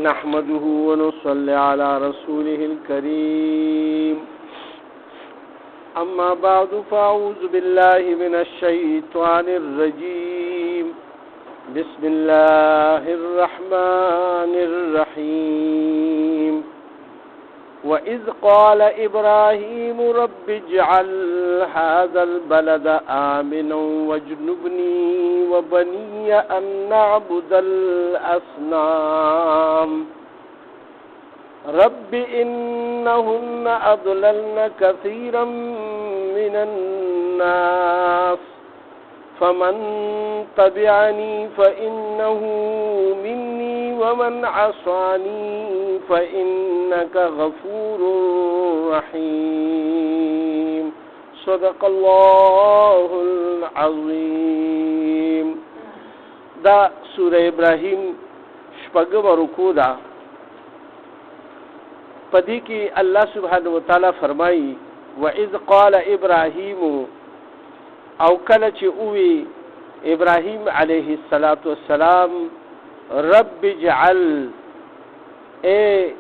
نحمده ونصلي على رسوله الكريم أما بعد فأعوذ بالله من الشيطان الرجيم بسم الله الرحمن الرحيم وإذ قال إبراهيم رب اجعل هذا البلد آمنا واجنبني وبني أن نعبد الأصنام رب إنهن أضللن كثيرا من الناس فمن تبعني فإنه مني ومن عصاني فإنك غفور رحيم صدق الله العظيم. دا سورة ابراهيم شپږم رکوع ده. پدې کې الله سبحانه وتعالى فرمایي وَإِذْ قَالَ إِبْرَاهِيمُ او کله چې اووي ابراهيم عليه السلام رب اجعل اے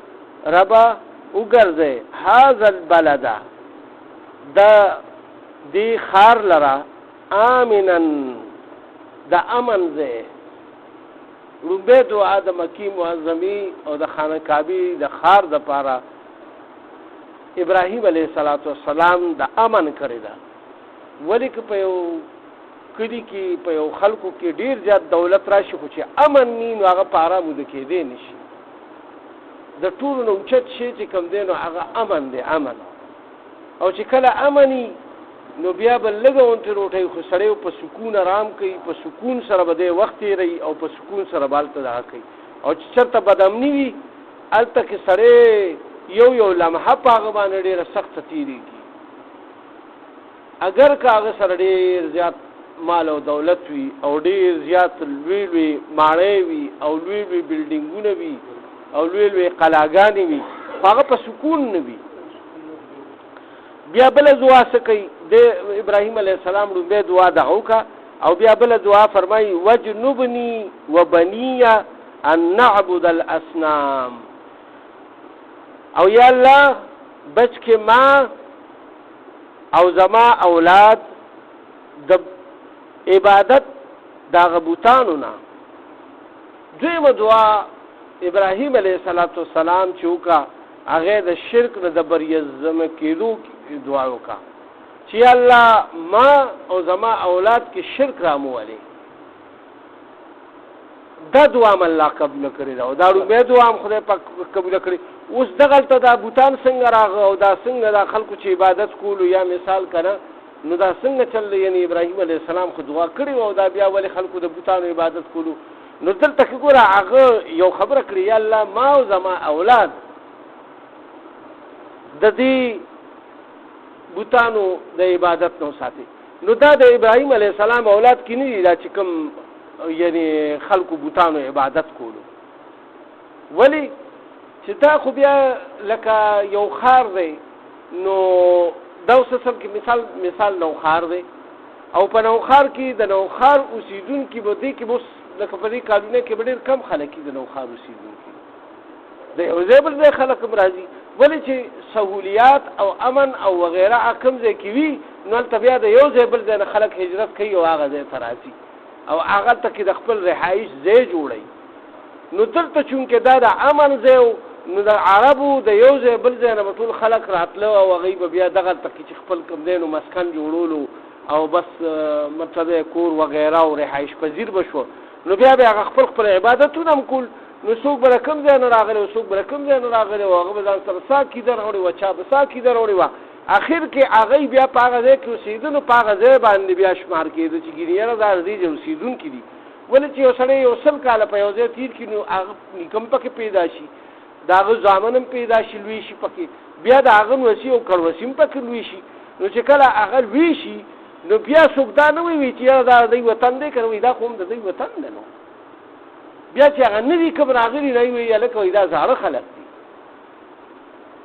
ربا وګرځه هذا البلد دا دی خار لرا آمنا دا امن زه لومبه دعا د مکی معظمی او د خانه کعبه د خار د پاره ابراهيم عليه السلام د امن کړی دا ولیک په یو کلی کې په یو خلکو کې ډیر زیات دولت راشي خو چې امن ني نو هغه پاره مو د کې دی نشي د ټولو نو چت شي چې کوم دی نو هغه امن دی امن او چې کله امني نو بیا بل لګون ته روټي خو سړی په سکون آرام کوي په سکون سره بده وخت یې او په سکون سره بالته دا کوي او چې چرته بدامني وي الته کې سړی یو لمحه پاغه باندې ډیره سخت تیریږي اگر کاغه سره ډیر زیات مال او دولت وي او ډیر زیات لوی ماړې وي او لوی بلډینګونه وي او لوی قلاګانې وي هغه په سکون نه وي. بیا بل دعا سکی د ابراهيم عليه السلام لومبه دعا دعوکا او بیا بل دعا فرمای وجنبني وبني ان نعبد الاصنام او یا الله بچ کې ما او زما اولاد د عبادت دا غبوتانو نه. دویمه دعا ابراهيم عليه السلام چوکا هغه د شرک نه د بریزم کېدو دعا وکا چې الله ما او زما اولاد کې شرک راموالي. دا دعا مې الله قبول کړی دا او دا رومه دعا هم خدای پاک قبول کړی. اوس دغه ته دا بوتان څنګه راغ او دا څنګه دا خلکو چې عبادت کولو یا مثال کنه نو دا څنګه چل یعنی ابراهيم عليه السلام خو دعا کړی او دا بیا ولې خلکو د بوتانو عبادت کولو نو دلته ګوره هغه یو خبره کړی یا الله ما او زما اولاد د دې بوتانو د عبادت نو ساتي. نو دا د ابراهيم عليه السلام اولاد کې نه دا چې کوم یعنی خلکو بوتانو عبادت کولو ولی چې تا خو بیا لکه یو خار دی نو دا اوس سم کې مثال نو خار دی او په نو خار کې د نو خار اوسیدونکو به دې کې بس لکه په دې کارونه کې ډېر کم خلک دي نو خار اوسیدونکو د یو ځبل ځای خلک راځي ولی چې سہولیات او امن او وغیرہ حکم ځای کې وي نو طبيعه د یو ځبل ځای خلک هجرت کوي او هغه ځای تراسي او هغه ته کې د خپل رهایش ځای جوړي. نو دلته چونکه دا د امن ځای نو د عربو د یو ځای بل ځای نه ټول خلک راتلو او غیب بیا دغه تک چې خپل کم دینو مسکن جوړولو او بس مطلب کور وغیرہ او رهایش پذیر بشو نو بیا خپل عبادتونه هم کول نو څوک بر کم ځای نه راغلی او څوک بر کم ځای نه راغلی او هغه ځان سره ساکي دروړي و چا به ساکي دروړي و اخر کې هغه بیا پاغه ځای کې اوسېدنو پاغه ځای باندې بیا شمار کېده چې ګینه دا دې اوسېدون کې دي ولې چې وسړی یو سل کاله په یو ځای تیر کې نو هغه نکم پکې پیدا شي داغه ځامنم پیدا شي لوي شي پکې بیا د هغه وسی او کروسیم پکې لوي شي نو چې کله هغه لوي شي نو بیا څوک دا نه وي چې دا د وطن دی کوي دا کوم د وطن نه نو بیا چې هغه نوی کوم راغلی نه وي لکه دا زاره خلک دي.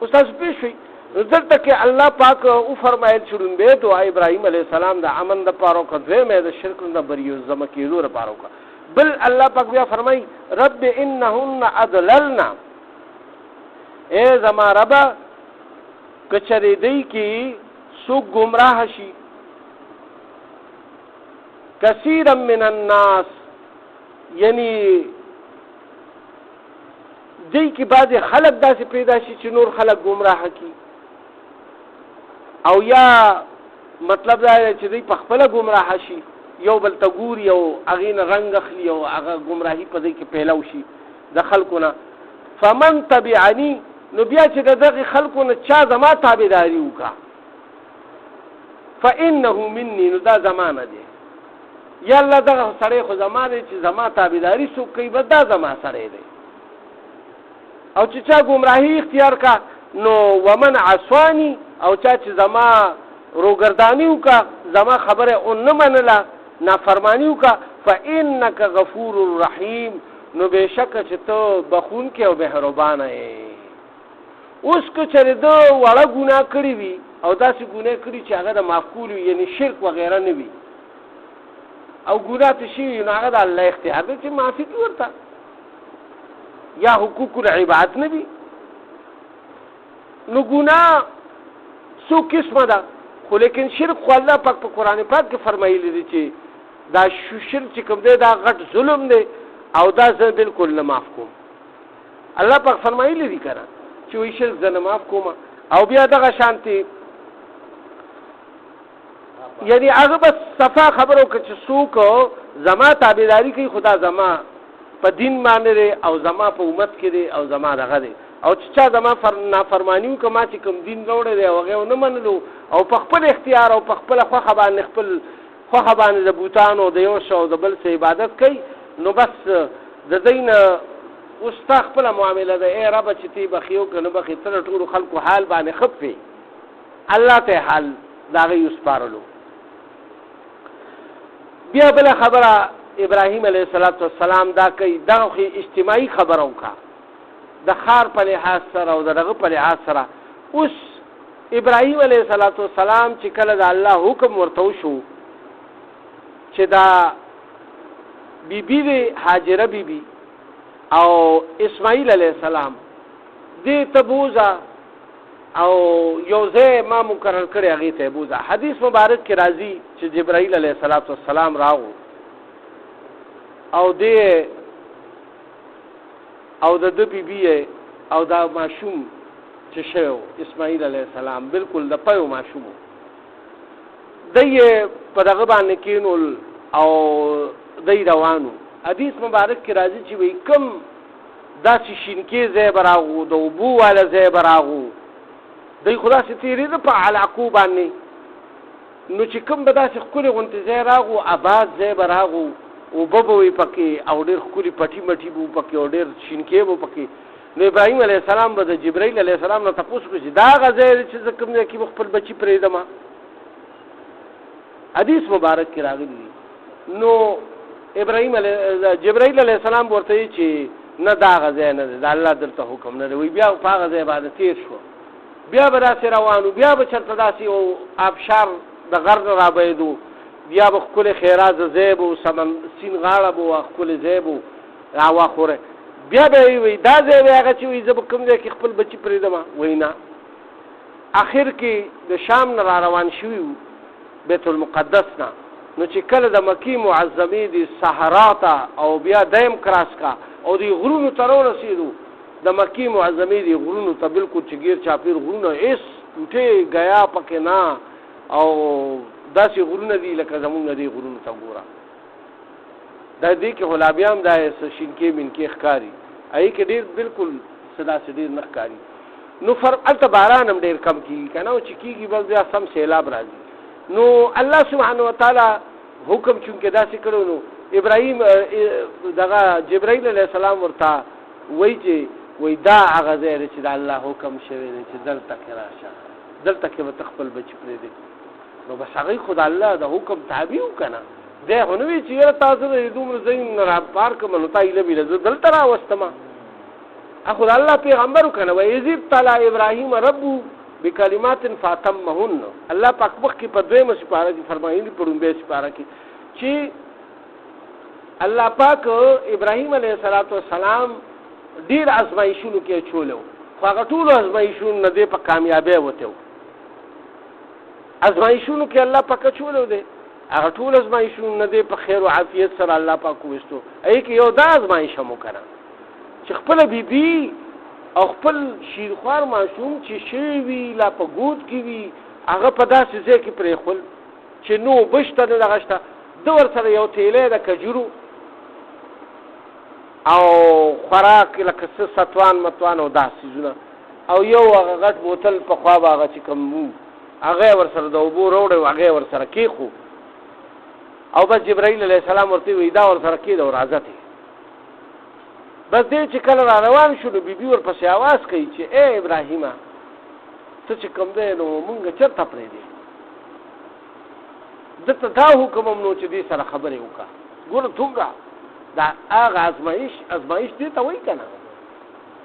استاد پېښوي دلته کې الله پاک او فرمایل شروع به دعا ابراهيم عليه السلام د امن د پاره کړه مې د شرک نه بریو زم کېلو لپاره وکړه بل الله پاک بیا فرمای رب انهن اضللنا، اے زما ربا کچری دی کی سو گمراه شي کثیرا من الناس، یعنی دی کی بعض خلق داسې پیدا شي چې نور خلق گمراه کی، او یا مطلب دا چې دی په خپل گمراه شي، یو بل تګور یو اغین رنگ اخلي او هغه گمراهی په دې کې پیلاو شي د خلقونه. فمن تبعنی، نو بیا چې دغه خلقونه چا زما تابعداري وکا، فانه مني، نو دا زمانه دی. یا الله دغه سره خو زمانه چې زما تابعداري سو کوي به دا زما سره دی، او چې چا گمراهی اختیار کا نو ومن عصانی، او چا چې زما روګردانی وکا زما خبره اون نه منله نافرمانی وکا، فانک غفور الرحیم، نو بشک چې ته بخون کې او مهربان یې. اوس که چېرې د وړه ګناه کړې وي او داسې ګناه کړي چې هغه د معقول وي، یعنی شرک وغیره نه وي، او ګناه ته شي نو هغه د الله اختیار دی چې معافي کړي ورته، یا حقوق العباد نه وي. نو ګناه څو قسمه ده، خو لیکن شرک خو الله پاک په قرآن پاک کې فرمایلی دی چې دا شرک چې کوم دی دا غټ ظلم دی او دا زه بالکل نه معاف کوم. الله پاک فرمایلی دی کنه چې وی شرک زه نه معاف کوم. او بیا دغه شانتي یعنی هغه بس صفا خبرو که چې څوک زما تابعداري کوي، خدا زما په دین باندې او زما په امت کې دی او زما دغه دی، او چې چا زما نافرمانی وکړه ما چې کوم دین راوړی دی او هغه نه منلو او په خپل اختیار او په خپل خوښه باندې خپل خوښه باندې د بوتانو د یو شو د بل څه عبادت کوي، نو بس د دین اوس تا خپل معامله ده. ای رب چې تی بخیو که نه بخي، تر ټولو خلکو حال باندې خفي، الله ته حال د هغې وسپارلو. بیا بله خبره ابراهیم علیه السلام دا کوي، دغه خو اجتماعي خبره وکړه د ښار په لحاظ سره او د دغه په لحاظ سره. اوس ابراهیم علیه السلام چې کله د الله حکم ورته وشو چې دا بیبي دی هاجره بیبي او اسماعیل علیه السلام دې ته بوځه او یو ځای ما مقرر کړی هغې ته یې بوځه. حدیث مبارک کې راځي چې جبرائیل علیه السلام راغو او دې او د ده بیبي او دا ماشوم چې شوی اسماعیل علیه السلام بالکل د پیو ماشوم و، دی یې په دغه باندې کینول او دی روانو. حدیث مبارک کې راځي چې وایي کوم داسې شینکې ځای به راغو، د اوبو والا ځای به راغو، دی خو داسې تېرېده په علاقو باندې، نو چې کوم به داسې ښکلې غوندې ځای راغو، آباد ځای به راغو، اوبه به وي پکې او ډېر ښکلي پټي مټي به پکې او ډېر شینکې به پکې. نو ابراهیم علیه السلام به د جبرائیل علیه السلام نه تپوس وکړي چې دا هغه ځای دی چې زه کوم ځای کې به خپل بچي پرېږدم. حدیث مبارک کې راغلی دی. نو جبرائیل علیه السلام ورته وایي چې نه دا هغه ځای نه دی، د الله دلته حکم نه دی. وایي بیا په هغه ځای باندې تېر شو، بیا به داسې روانو، بیا به چېرته داسې یو آبشار د غر نه رابهېدو، بیا به ښکلې خیرازه ځای به و، سیند غاړه به وه، ښکلې ځای به و راواخوره. بیا به یې وایي دا ځای دی هغه چې وایي زه به کوم ځای کې خپل بچي پرېږدم. وایي نه. اخر کې د شام نه را روان شوي وو بیت المقدس نه، نو چې کله د مکې معظمې د صحرا ته او بیا دیم کراس کا او د غرونو ته راورسېدو، د مکې معظمې د غرونو ته بالکل چې ګیر چاپېر غرونه هېڅ ټوټې ګیا پکې نه، او داسې غرونه دي لکه زمونږ د دې غرونو ته ګوره. دا دې کې خو لا بیا هم دا شینکې منکې ښکاري، هغې کې ډېر بالکل څه داسې ډېر نه ښکاري. نو هلته باران هم ډېر کم کېږي که نه، او چې کېږي بس بیا سم سیلاب راځي. نو الله سبحانه وتعالی حکم چونکې داسې کړو، نو ابراهیم دغه جبرائیل علیه السلام ورته وایي چې وایي دا هغه ځای دی چې د الله حکم شوی دی چې دلته کې راشه، دلته کې به ته خپل بچي پرېږدې. نو بس هغوی خو د الله د حکم تابع وو که نه، دی خو نه وي چې یاره تاسو د دومره ځایونه نه را پار کړم نو تا هیله بیله زه دلته راوستمه. خو د الله پیغمبر و که نه، وایي اذ ابتلى ابراهیم ربو بکلمات فاتمهن. الله پاک مخکې په دویمه سپاره کې فرمایلي، په لومبۍ سپاره کې چې الله پاک ابراهیم علیه السلام ډیر ازمایښونو کې چولو، خو هغه ټول ازمایښونو نه دی په کامیابی وته. ازمایښونو کې الله پاک چولو دی، هغه ټول ازمایښونو نه دی په خیر او عافیت سره الله پاک وستو. ای کې یو دا ازمایښ مو کړه چې خپل بیبي او خپل شیرخوار معصوم چې شی وی لا په ګود کې وی هغه په داسې ځای کې پرې خپل چې نو بشته نه لغشته د ور سره یو تیلې د کجورو او خوراک لکه ستوان متوان او داسې زونه او یو هغه غټ بوتل په خوا هغه چې کوم هغه ور سره د اوبو وروړ او هغه ور سره کېخو او بس جبرائیل علیه السلام ورته وی دا ور سره کې د راځته. بس دې چې کله را روان شو نو بیبي ور پسې आवाज کوي چې اے ابراهیم ته چې کوم دی نو مونږ چرته پرې دی دته دا حکم نو چې دې سره خبرې وکړه. ګور څنګه دا هغه ازمایش دې ته وایي کنه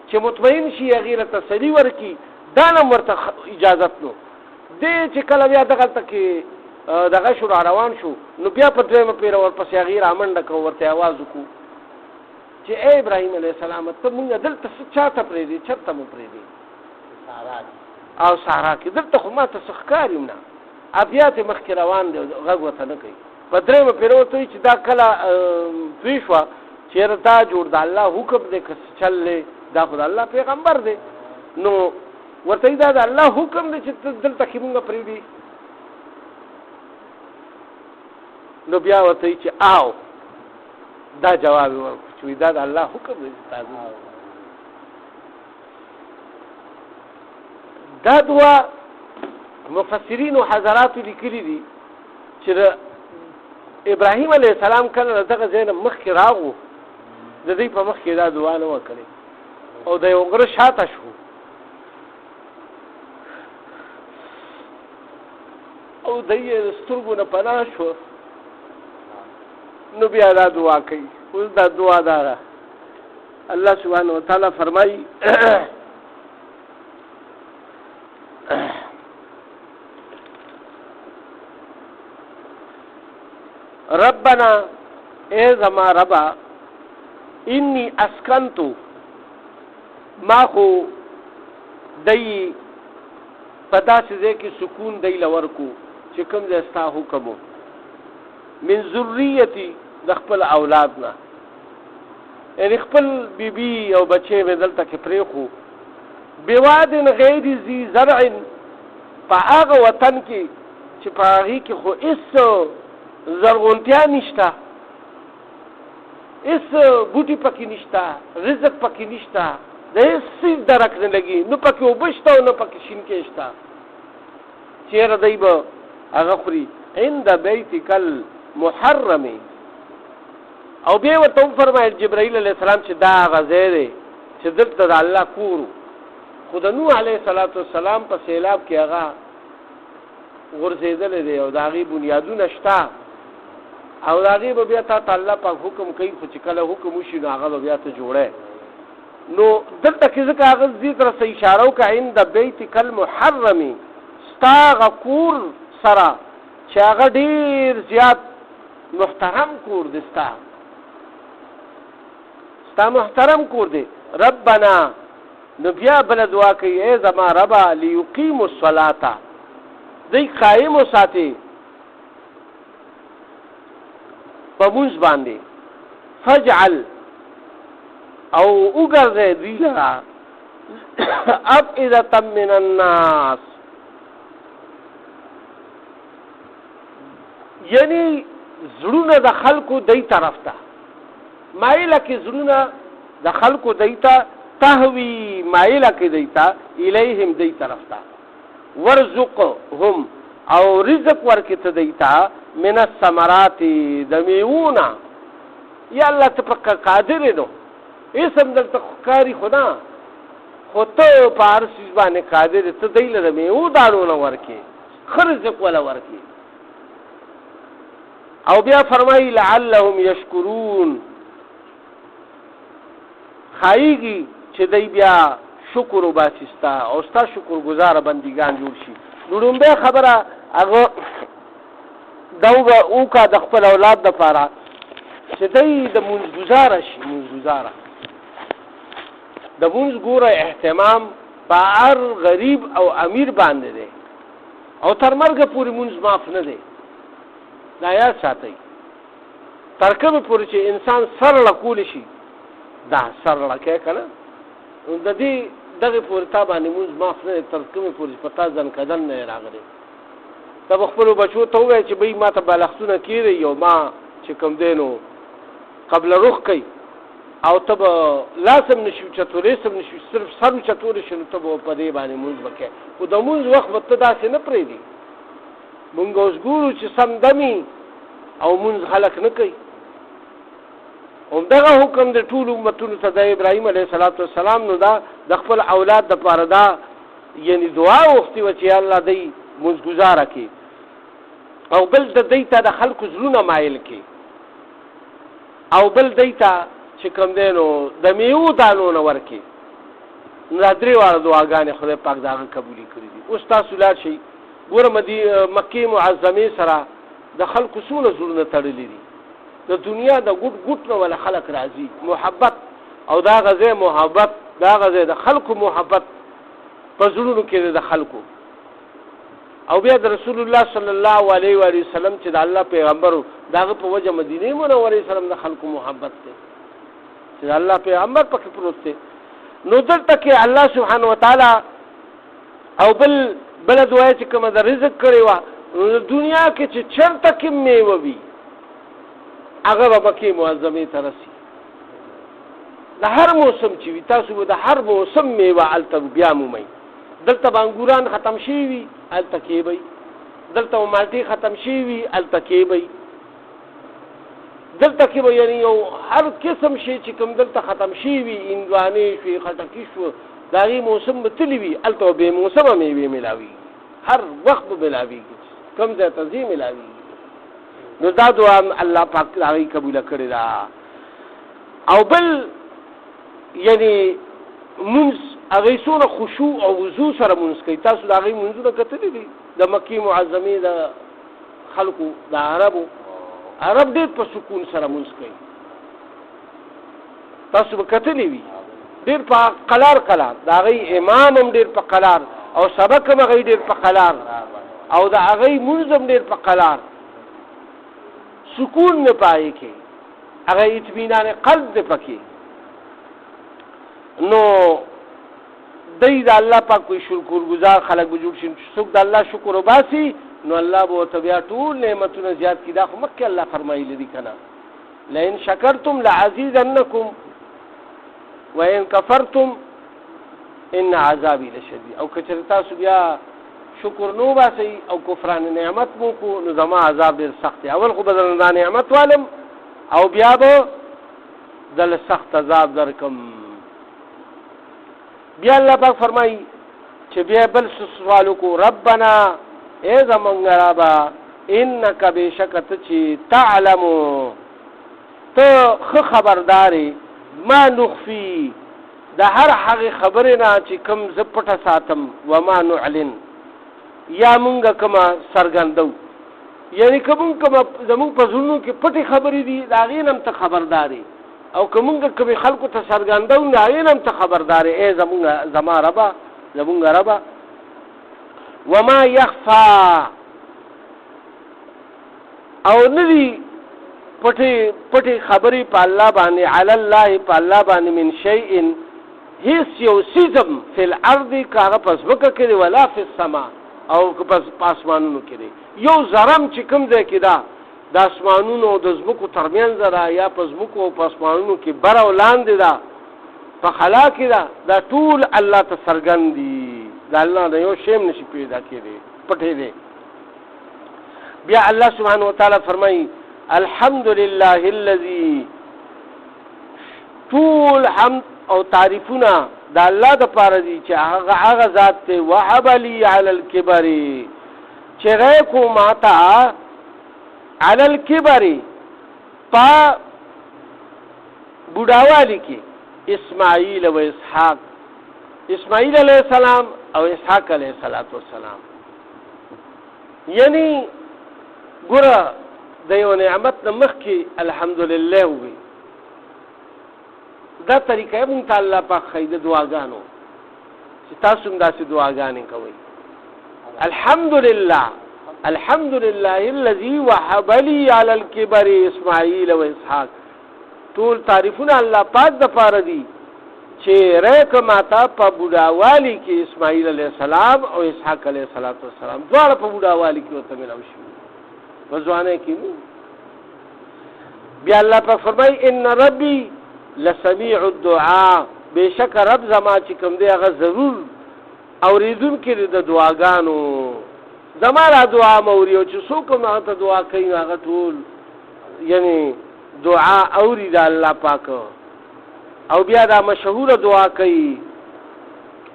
چې مطمئن شي غیره تسلی ورکی دا نه ورته اجازت نو دې چې کله بیا دغه تکي دغه شو روان شو نو بیا په دویمه پیر ور پسې غیر امنډه کو ورته आवाज وکړو چې اے ابراهیم علیه السلام ته مونږ دلته چاته پرې دي چرته مو پرې دي او سارا کې دلته خو ما ته سخکاریم نه ابيات مخکې روان دی غږ وته نه کوي. په درېمه پیر ورته چې دا کله پیښوا چې رتا جوړ د الله حکم دې کس چلې دا خدای الله پیغمبر دی نو ورته دا د الله حکم دی چې دلته کې مونږ پرې دي. نو بیا ورته چې آو دا جواب ورکړ چې دا د الله حکم دی تاسو. دا دوا مفسرین او حضرات لیکلي دي چې ابراهیم علیه السلام کله دغه ځای نه مخکې راغو د دې په مخ کې دا دعا نه وکړي او د یو غره شاته شو او د یې سترګو نه پناه شو نو بیا دا دعا کوي. اوس دا دعا داره الله سبحانه وتعالی فرمایي ربنا اے زما ربا انی اسکنتو ما خو دی پدا سزے کی سکون دی لورکو چکم جستا حکمو من ذریتی د خپل اولادنا یعنی خپل بیبی او بچے بدلتا کې پریخو بوادن غیر ذی زرع په هغه وطن کې چې په هغه کې خو اس زرغونتیا نشتا اس بوټي پکې نشتا رزق پکې نشتا د هیڅ درک نه لګي نو پکې وبشتا او نو پکې شین کې شتا چیرې دایبه هغه خوري عند بیتک المحرم او بیا ورته فرمایل جبرائیل علیه السلام چې دا غزه دی چې دلته د الله کورو خدا نوح علیه السلام په سیلاب کې هغه غرزیدل دی او دا غي بنیادونه شتا او دا غي بیا ته الله په حکم کوي خو چې کله حکم وشي نو هغه بیا ته جوړه نو دلته کې ځکه هغه دې تر څه اشاره وکړه عند بیتک المحرم ستا غکور سره چې هغه ډیر زیات محترم کور دی ستا محترم کور دی. ربنا نو بیا بل دعا کوي اے زما ربا لیقیموا الصلاة دی قائم وساتي پمونز باندې فجعل او وګرځي دی لرا افئدة من الناس یعنی زړونه د خلکو دای طرف ته مایله کې زړونه د خلکو دای ته تهوی مایله کې دای ته الیهم دای طرف ته ورزقهم او رزق ورکې ته دای ته من الثمرات د میوونه یا الله ته په قادر نو اسم دلته کاری خدا خو ته پارسی باندې قادر ته دای له میوه دارونه ورکې خرزق ولا ورکې. او بیا فرمایي لعلهم یشکرون خایږي چې دای بیا شکر وباسستا او ستا شکر گزار بندگان جوړ شي. نوړمبه خبره هغه داوګه او کا د خپل اولاد د پاره چې دی د منځګزاره شي. منځګزاره د منځ ګوره اهتمام په هر غریب او امیر باندې دی او تر مرګه پورې منځ معاف نه دی. دا یاد ساتئ تر کومه پورې چې انسان سر لکول شي دا سر لکه کنه د دې دغه پورې تا باندې منځ معاف نه تر کومه پورې پتا ځن کدن نه راغلی. ته خپل بچو ته وایي چې بې ما ته بالښتونه کېږي او ما چې کوم دی نو قبل رخ کوي او ته به لاسم نشي چتورې سم نشي صرف سر چتورې شنو ته به په دې باندې مونږ وکړې. خو د مونږ وخت به ته داسې نه پرېږدي. مونږ اوس ګورو چې سم دمي او مونږ خلک نه کوي. همدغه حکم د ټولو امتونو ته د ابراهیم علیه السلام نو دا د خپل اولاد دپاره دا یعنې دعا وغوښتې وه چې یا الله دی مونځګزاره کړي او بل د دوی ته د خلکو زړونه مایل کړي او بل دوی ته چې کوم دی نو د میوو دانو نه ورکړي. نو دا درې واړه دعاګانې خدای پاک د هغه قبولې کړي دي. اوس تاسو لاړ شئ ګوره مکې معظمې سره د خلکو څونه زړونه تړلي دي. د دنیا د ګوټ ګوټ نه ولا خلک راځي محبت او دا غځې محبت دا غځې د خلکو محبت په زړونو کې د خلکو او بیا د رسول الله صلی الله علیه و وسلم چې د الله پیغمبر داغه په وجه مدینه منوره سلام د خلکو محبت ته چې الله پیغمبر پکې پروت دی. نو دلته کې الله سبحانه و تعالی او بل دعا چې کومه د رزق کړی و دنیا کې چې چرته کې میوه وي هغه به مکې معظمې ته رسي. د هر موسم چې وي تاسو به د هر موسم میوه هلته بیا مومئ. دلته به انګوران ختم شوي وي هلته کېبئ. دلته به مالټې ختم شوي وي هلته کېبئ. دلته کې به یعنې یو هر قسم شی چې کوم دلته ختم شوي وي هندوانې شوې خټکي شوه د هغې موسم به تللی وي هلته به بې موسمه میوې میلاوېږي. هر وخت به میلاوېږي کوم ځای ته ځې میلاوېږي. نو دا دعا الله پاک د هغې قبوله کړې ده. او بل یعنې مونځ هغې څونه خشوع او وضوع سره مونځ کوي. تاسو د هغې مونځونه کتلي دي د مکې معظمې د خلکو د عربو عرب ډېر په سکون سره مونځ کوي. تاسو به کتلی وي ډېر په قلار قلار د هغې امام هم ډېر په قلار او سبق هم هغې ډېر په قلار او د هغې مونځ هم ډېر په قلار سکون نه پای کې هغه اطمینان قلب دې پکې. نو دی د الله پاک کوئی شکرګزار خلک به جوړ شي. څوک د الله شکر وباسي نو الله به ورته بیا ټول نعمتونه زیات کړي. دا خو مخکې الله فرمایلی دي که نه لئن شکرتم لعزیدنکم وإن کفرتم ان عذابي لشدید. او که چېرې تاسو بیا شکر نو باسئ او کفران نعمت مو کو نو زما عذاب ډېر سخت دی. اول خو به درنه دا نعمت والم او بیا به دله سخت عذاب درکم. بیا الله پاک فرمایي چې بیا بل سوال وکړو ربنا ای زمونږ ربه انک بېشکه ته چې تعلمو ته ښه خبردارې ما نخفي د هر هغې خبرې نه چې کوم زه پټه ساتم وما نعلن یا مونږ کومه څرګندو یعنې که مونږ کومه زمونږ په زړونو کې پټې خبرې دي د هغې نه هم ته خبردارې او که مونږ کومې خلکو ته څرګندو د هغې نه هم ته خبردارې ای زما ربه زمونږ ربه وما یخفا او ندی پټې خبرې په الله باندې علی الله په الله باندې من شیء هیڅ یو څیزم فی الارض که هغه په ځمکه کې دی ولا فی السما او که په اسمانونو کې دی. یو ذرم چې کوم ځای کې ده د اسمانونو او د ځمکو ترمنځ ده یا په ځمکو او په اسمانونو کې بر او لاندې ده په خلا کې ده دا ټول الله ته څرګند دي. د الله نه یو شی هم نشي پیدا کېدی پټې دی. بیا الله سبحانه وتعالی فرمایي الحمدلله الذي ټول حمد او تعریفونه د الله د پاره دي چې هغه ذات ته وهب لي على الكبر چې غي کو ماتا على الكبر پا بډاوالی کې اسماعیل او اسحاق اسماعیل علیہ السلام او اسحاق علیہ السلام یعنی ګوره د یو نعمت نه مخکې الحمدلله وي. دا طریقه مونږ ته الله پاک ښیي د دعاګانو چې تاسو هم داسې دعاګانې کوئ. الحمدلله الحمدلله الذي وهب لي على الكبر اسماعیل و اسحاق. ټول تعریفونه الله پاک د پاره دي چې رېک ماته په بوډاوالي کې اسماعیل علیه السلام او اسحاق علیه السلام دواړه په بوډاوالي کې ورته ملاو شوي په ځوانۍ کې. بیا الله پاک فرمایي ان ربي لسمیع الدعاء، بېشکه رب زما چې کوم دی هغه ضرور اورېدونکی دی د دعاګانو. زما را دعا موري او چې څوک هم هغه ته دعا کوي هغه ټول یعنی دعا اوري د الله پاک. او بیا دا مشهوره دعا کوي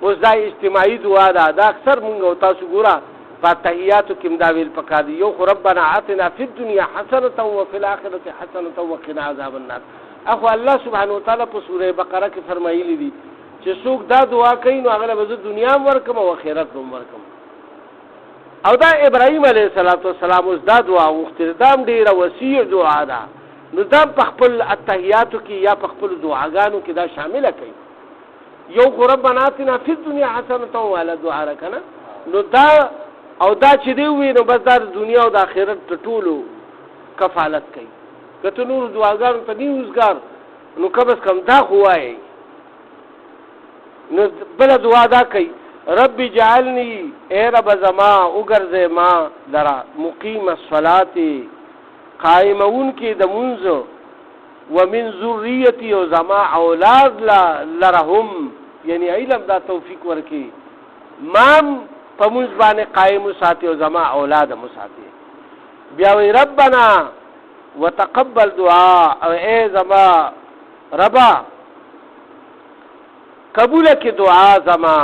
اوس دا اجتماعي دعا ده. دا اکثر مونږ او تاسو ګوره په تحیاتو کې دا ویل پکار دي. یو خو ربنا آتنا فی الدنیا حسنة وفي الآخرة حسنة وقنا عذاب النار. اخو الله سبحانه وتعالی په سوره بقره کې فرمایلی دي چې څوک دا دعا کوي نو هغه به دنیا هم ورکم او آخرت هم ورکم. او دا ابراهیم علیه السلام اوس دا دعا وغوښتې، دا هم ډېره وسیع دعا ده. نو دا په خپل التحیاتو کې یا په خپل دعاګانو کې دا شامله کوي. یو خو ربنا آتنا فی الدنیا حسنة وعلى دعا را کنه نو دا او دا چې دی وي نو بس دا د دنیا او د آخرت د ټولو کفالت کوي. که ته نور دعاګانو ته نه اوزګار نو کم از کم دا خو وایي. نو بله دعا دا کوي رب جعلني اے رب زما وګرځې ما لره مقیم الصلاة قائمون کې د منځ ومن ذریتی او زما اولاد لرهم یعنی علم دا توفیق ورکي مام په منځ باندې قائم ساتي او زما اولاد مو ساتي. بیا وی ربنا وتقبل دعاء او اے زما ربا قبول کی دعا زما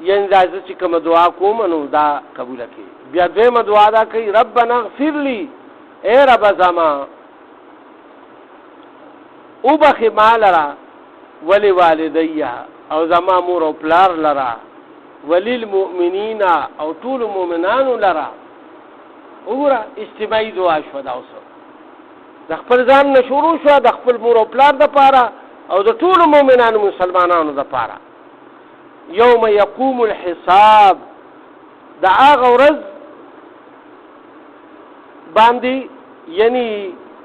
یعنی دا چې کوم دعا کوم نو دا قبول کی. بیا دویمه دعا دا کوي ربنا اغفر لي اے رب زما او بخی مال را ولی والدی او زما مور او پلار لرا ولی المؤمنین او طول مؤمنانو لرا. وګوره اجتماعي دعا شو دا اوس د خپل ځان نه شروع شو د خپل مور او پلار د پاره او د ټول مؤمنانو مسلمانانو د پاره. یوم یقوم الحساب دا هغه ورځ باندې یعنی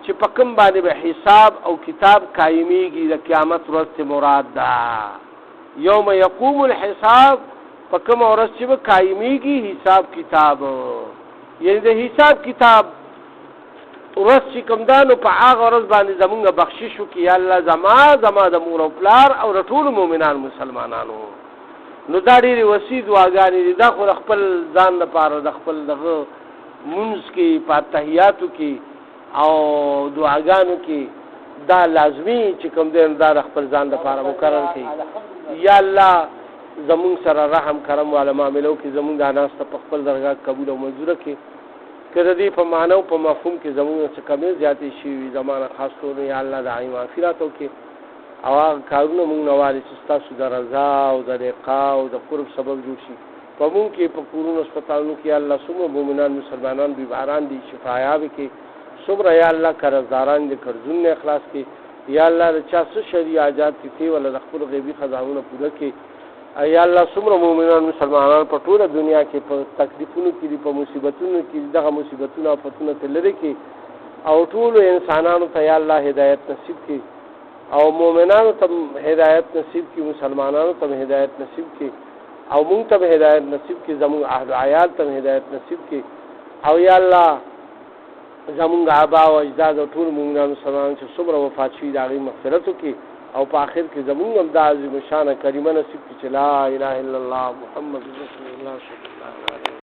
چې په کوم باندې به حساب او کتاب قائمیږي د قیامت ورځ ته مراد ده. یوم یقوم الحساب په کوم ورځ چې به قائمیږي حساب کتاب یعنی د حساب کتاب ورځ چې کوم ده نو په هغه ورځ باندې زمونږ بخشش وکړي یا الله زما د مور او پلار او د ټولو مؤمنان مسلمانانو. نو دا ډېرې وسیع دعاګانې دي. دا خو د خپل ځان لپاره د خپل دغه منځ کې په تحیاتو کې او دعاګانو کې دا لازمي چې کوم دی دا د خپل ځان لپاره مقرر کړي. یا الله زمونږ سره رحم کرم والا معاملو کې زمونږ دا ناسته په خپل درګاه قبول او منظوره کړي. که د دې په معنی او په مفهوم کې زمونږ څه کمې زیاتې شوي زمانه خاص طور یا الله د هغې مغفرت وکړي او هغه کارونه مونږ نه غواړي چې ستاسو د رضا او د لقا او د قرب سبب جوړ شي. په مونږ کې په کورونو هسپتالونو کې یا الله څومره مؤمنان مسلمانان بیماران دي شفایاب کې څومره یا الله قرضداران دي قرضونه اخلاص کې یا الله د چا څه شرعي حاجات دي ولا د خپل غیبي خزانونه پوره کې یا الله څومره مؤمنان مسلمانان په ټوله دنیا کې په تکلیفونو کې دي په مصیبتونو کې دغه مصیبتونه او فتنه ته لري کې او ټولو انسانانو ته یا الله هدایت نصیب کړي او مؤمنانو ته هدایت نصیب کړي مسلمانانو ته هدایت نصیب کړي او مونږ ته هدایت نصیب کړي زموږ اهل عیال ته هدایت نصیب کړي او یا الله زمونږ آبا او اجداد او ټول مؤمنان مسلمانان چې څومره وفات شوي د هغې مغفرت وکړي او په آخر کې زمونږ هم دا عظیم شانه کریمه نصیب کړي چې لا اله الا الله محمد رسول الله صلی الله علیه وسلم.